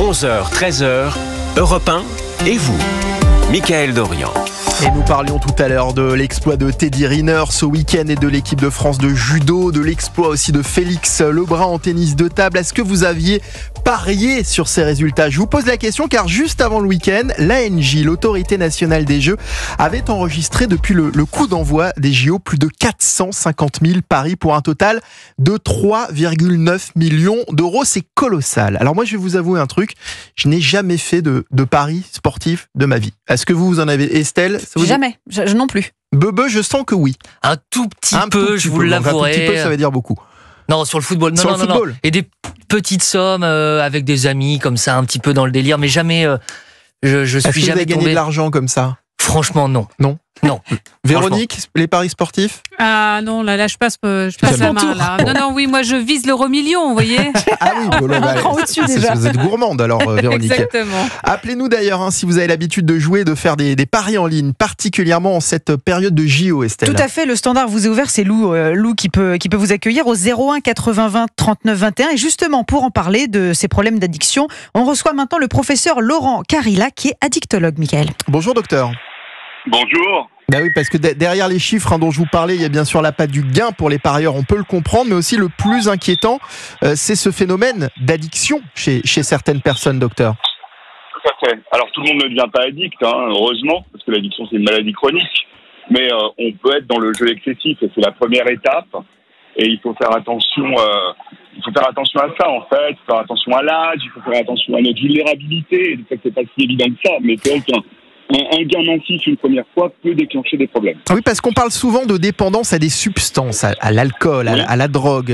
11h, 13h, Europe 1 et vous, Mickaël Dorian. Et nous parlions tout à l'heure de l'exploit de Teddy Riner ce week-end et de l'équipe de France de judo, de l'exploit aussi de Félix Lebrun en tennis de table. Est-ce que vous aviez parié sur ces résultats ? Je vous pose la question car juste avant le week-end, l'ANJ, l'Autorité Nationale des Jeux, avait enregistré depuis le coup d'envoi des JO plus de 450 000 paris pour un total de 3,9 millions d'euros. C'est colossal. Alors moi, je vais vous avouer un truc, je n'ai jamais fait de paris sportifs de ma vie. Est-ce que vous en avez, Estelle ? Jamais, je non plus. Bebe, je sens que oui. Un tout petit peu, je vous l'avouerai. Un tout petit peu, ça veut dire beaucoup. Non, sur le football. Non. Et des petites sommes avec des amis, comme ça, un petit peu dans le délire, mais jamais. Je suis jamais tombé. Est-ce que vous avez gagné de l'argent comme ça ? Franchement, non. Non. Non. Véronique, les paris sportifs ? Ah non, là je passe la main là. Non, oui, moi je vise l'euro million, vous voyez. Ah oui, au-dessus déjà. Vous êtes gourmande alors, Véronique. Exactement. Appelez-nous d'ailleurs si vous avez l'habitude de jouer, de faire des paris en ligne, particulièrement en cette période de JO, Estelle. Tout à fait, le standard vous est ouvert, c'est Lou qui peut vous accueillir au 01 80 20 39 21. Et justement, pour en parler de ces problèmes d'addiction, on reçoit maintenant le professeur Laurent Carilla qui est addictologue, Mickaël. Bonjour docteur. Bonjour. Bah oui, parce que derrière les chiffres dont je vous parlais, il y a bien sûr l'appât du gain pour les parieurs, on peut le comprendre, mais aussi le plus inquiétant, c'est ce phénomène d'addiction chez certaines personnes, docteur. Tout à fait. Alors tout le monde ne devient pas addict, heureusement, parce que l'addiction c'est une maladie chronique, mais on peut être dans le jeu excessif et c'est la première étape. Et il faut faire attention. Il faut faire attention à ça en fait. Il faut faire attention à l'âge. Il faut faire attention à notre vulnérabilité. Et du fait que c'est pas si évident que ça, mais c'est un gain massif une première fois peut déclencher des problèmes. Oui, parce qu'on parle souvent de dépendance à des substances, à l'alcool, oui, à la drogue,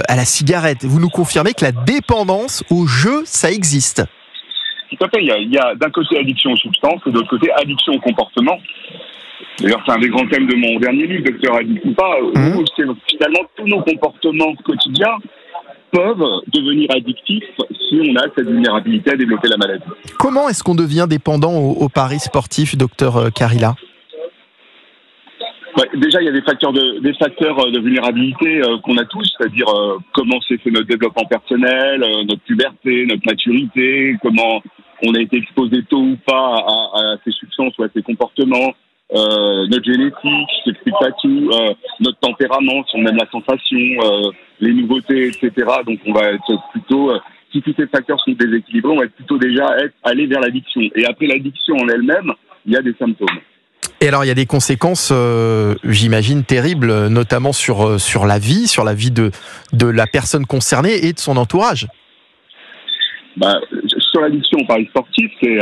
à la cigarette. Vous nous confirmez que la dépendance au jeu, ça existe ? Tout à fait. Il y a d'un côté addiction aux substances et de l'autre côté addiction au comportement. D'ailleurs, c'est un des grands thèmes de mon dernier livre, Docteur Addict ou pas. Finalement, tous nos comportements quotidiens peuvent devenir addictifs si on a cette vulnérabilité à développer la maladie. Comment est-ce qu'on devient dépendant aux paris sportifs, docteur Carilla ? Ouais, déjà, il y a des facteurs de vulnérabilité qu'on a tous, c'est-à-dire comment s'est fait notre développement personnel, notre puberté, notre maturité, comment on a été exposé tôt ou pas à ces substances ou à ces comportements, notre génétique, je t'explique pas tout, notre tempérament, si on aime la sensation, les nouveautés, etc. Donc on va être plutôt, si tous ces facteurs sont déséquilibrés, on va plutôt déjà aller vers l'addiction. Et après l'addiction en elle-même, il y a des symptômes. Et alors il y a des conséquences, j'imagine, terribles, notamment sur la vie de la personne concernée et de son entourage. Sur l'addiction aux paris sportifs, c'est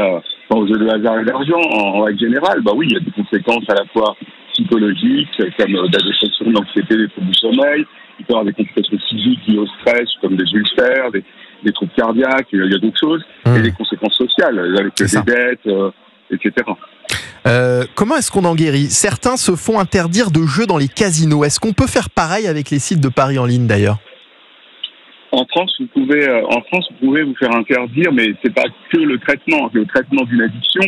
aux jeux de hasard et d'argent en règle générale, oui, il y a des conséquences à la fois psychologiques, comme la dépression, l'anxiété, des troubles du sommeil. Il peut y avoir des complications physiques liées au stress, comme des ulcères, des troubles cardiaques, il y a d'autres choses, et des conséquences sociales, avec des dettes, etc. Comment est-ce qu'on en guérit ? Certains se font interdire de jeux dans les casinos. Est-ce qu'on peut faire pareil avec les sites de paris en ligne d'ailleurs ? En France, vous pouvez vous faire interdire, mais c'est pas que le traitement. Le traitement d'une addiction,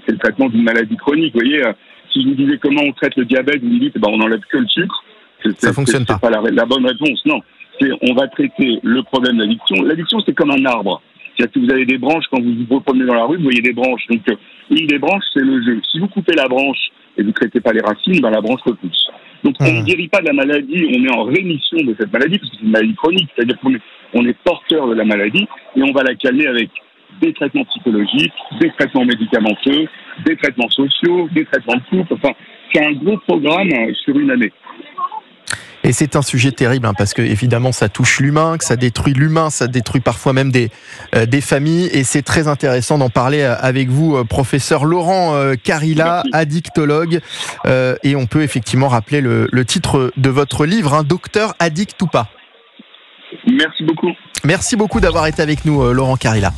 c'est le traitement d'une maladie chronique. Vous voyez, si je vous disais comment on traite le diabète, vous me dites, on n'enlève que le sucre. Ça fonctionne pas. C'est pas la bonne réponse. Non, on va traiter le problème de l'addiction. L'addiction, c'est comme un arbre. C'est-à-dire que vous avez des branches, quand vous vous promenez dans la rue, vous voyez des branches. Donc, une des branches, c'est le jeu. Si vous coupez la branche et vous ne traitez pas les racines, la branche repousse. Donc, on ne guérit pas de la maladie, on est en rémission de cette maladie, parce que c'est une maladie chronique. C'est-à-dire qu'on est porteur de la maladie et on va la calmer avec des traitements psychologiques, des traitements médicamenteux, des traitements sociaux, des traitements de couple. Enfin, c'est un gros programme sur une année. Et c'est un sujet terrible, parce que évidemment ça touche l'humain, que ça détruit l'humain, ça détruit parfois même des familles. Et c'est très intéressant d'en parler avec vous, professeur Laurent Carilla, addictologue. Et on peut effectivement rappeler le titre de votre livre, Docteur Addict ou pas. Merci beaucoup. Merci beaucoup d'avoir été avec nous, Laurent Carilla.